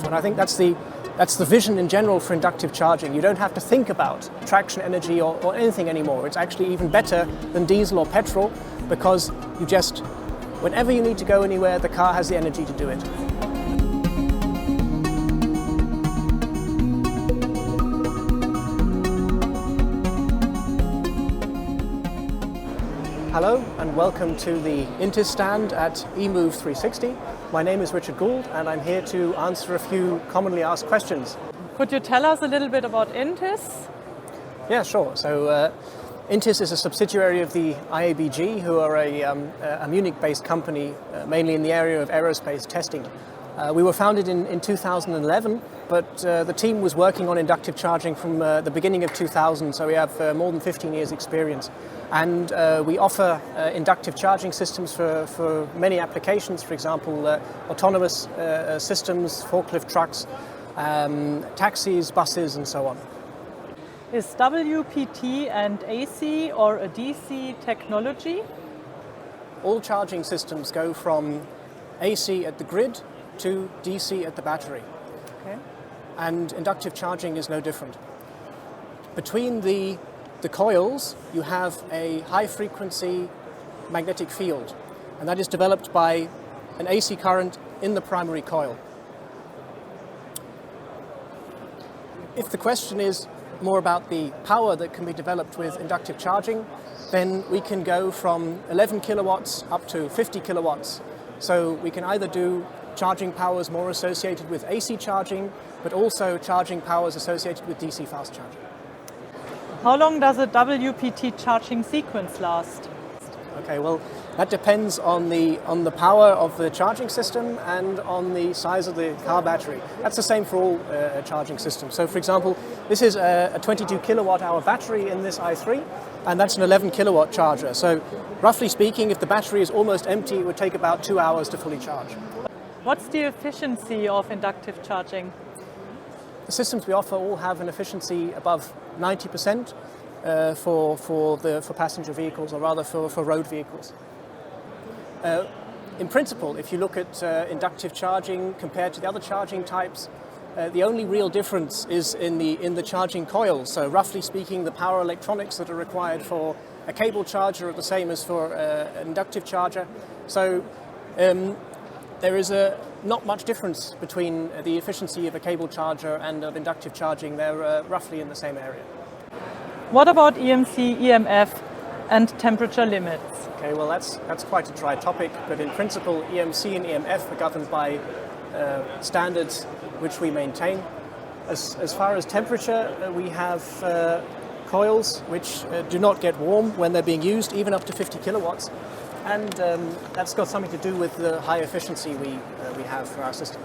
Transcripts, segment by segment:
And I think that's the vision in general for inductive charging. You don't have to think about traction energy or anything anymore. It's actually even better than diesel or petrol because you just, whenever you need to go anywhere, the car has the energy to do it. Hello and welcome to the INTIS stand at eMove360. My name is Richard Gould and I'm here to answer a few commonly asked questions. Could you tell us a little bit about INTIS? Yeah, sure. So INTIS is a subsidiary of the IABG, who are a Munich-based company, mainly in the area of aerospace testing. We were founded in 2011, but the team was working on inductive charging from the beginning of 2000, so we have more than 15 years experience. And we offer inductive charging systems for many applications, for example, autonomous systems, forklift trucks, taxis, buses, and so on. Is WPT and AC or a DC technology? All charging systems go from AC at the grid to DC at the battery. Okay. And inductive charging is no different. Between the coils, you have a high-frequency magnetic field, and that is developed by an AC current in the primary coil. If the question is more about the power that can be developed with inductive charging, then we can go from 11 kilowatts up to 50 kilowatts. So we can either do charging powers more associated with AC charging, but also charging powers associated with DC fast charging. How long does a WPT charging sequence last? Okay, well, that depends on the power of the charging system and on the size of the car battery. That's the same for all charging systems. So, for example, this is a 22 kilowatt hour battery in this i3, and that's an 11 kilowatt charger. So, roughly speaking, if the battery is almost empty, it would take about 2 hours to fully charge. What's the efficiency of inductive charging? The systems we offer all have an efficiency above 90% for passenger vehicles, or rather for road vehicles. In principle, if you look at inductive charging compared to the other charging types, the only real difference is in the charging coils. So roughly speaking, the power electronics that are required for a cable charger are the same as for an inductive charger. So there is not much difference between the efficiency of a cable charger and of inductive charging. They're roughly in the same area. What about EMC, EMF and temperature limits? Okay, well that's quite a dry topic, but in principle EMC and EMF are governed by standards which we maintain. As far as temperature, we have coils which do not get warm when they're being used, even up to 50 kilowatts. And that's got something to do with the high efficiency we have for our system.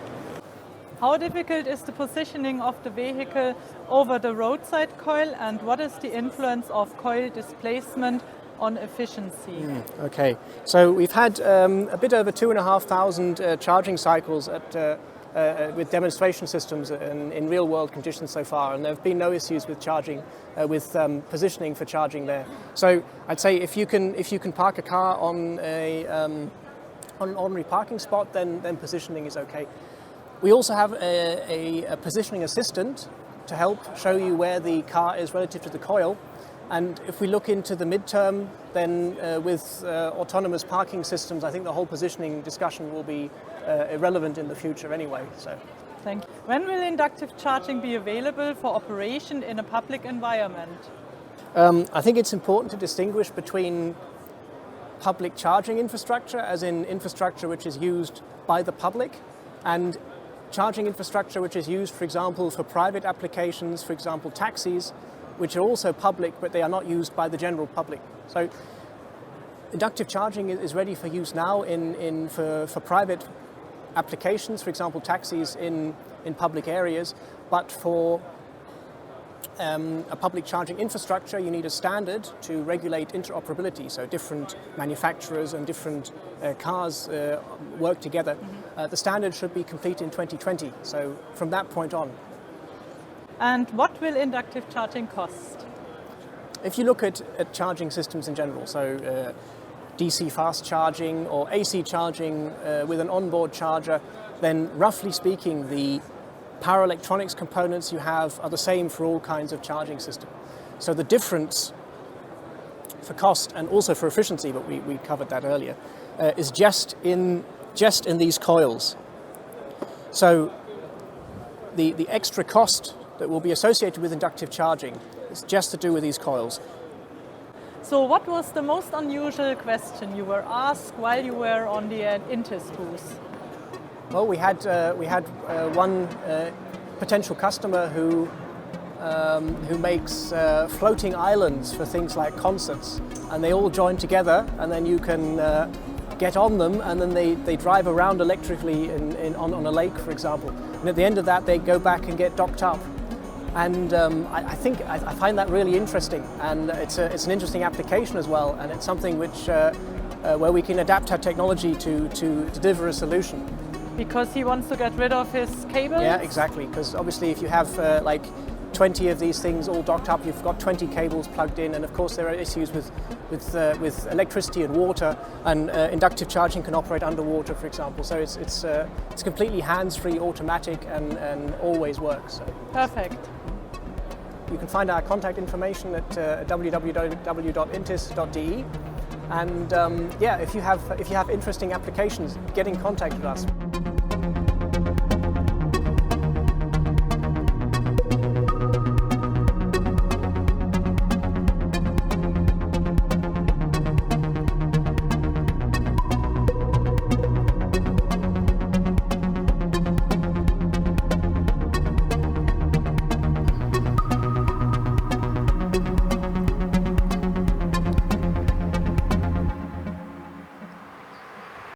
How difficult is the positioning of the vehicle over the roadside coil, and what is the influence of coil displacement on efficiency? Okay, so we've had a bit over 2,500 charging cycles with demonstration systems in real-world conditions so far, and there have been no issues with charging, with positioning for charging there. So I'd say if you can park a car on an ordinary parking spot, then positioning is okay. We also have a positioning assistant to help show you where the car is relative to the coil. And if we look into the midterm, then with autonomous parking systems, I think the whole positioning discussion will be irrelevant in the future anyway. So, thank you. When will inductive charging be available for operation in a public environment? I think it's important to distinguish between public charging infrastructure, as in infrastructure which is used by the public, and charging infrastructure which is used, for example, for private applications, for example, taxis, which are also public, but they are not used by the general public. So inductive charging is ready for use now for private applications, for example, taxis in public areas, but for a public charging infrastructure, you need a standard to regulate interoperability, so different manufacturers and different cars work together. The standard should be complete in 2020, so from that point on. And what will inductive charging cost? If you look at charging systems in general, so DC fast charging or AC charging with an onboard charger, then roughly speaking, the power electronics components you have are the same for all kinds of charging systems. So the difference for cost and also for efficiency, but we covered that earlier, is just in these coils. So the extra cost that will be associated with inductive charging is just to do with these coils. So what was the most unusual question you were asked while you were on the INTIS booth? Well, we had one potential customer who makes floating islands for things like concerts, and they all join together, and then you can get on them, and then they drive around electrically on a lake, for example. And at the end of that, they go back and get docked up. And I find that really interesting, and it's an interesting application as well, and it's something which where we can adapt our technology to deliver a solution. Because he wants to get rid of his cables? Yeah, exactly. Because obviously, if you have like 20 of these things all docked up, you've got 20 cables plugged in, and of course there are issues with electricity and water, and inductive charging can operate underwater, for example. So it's completely hands-free, automatic, and always works. So. Perfect. You can find our contact information at www.intis.de, and yeah, if you have interesting applications, get in contact with us.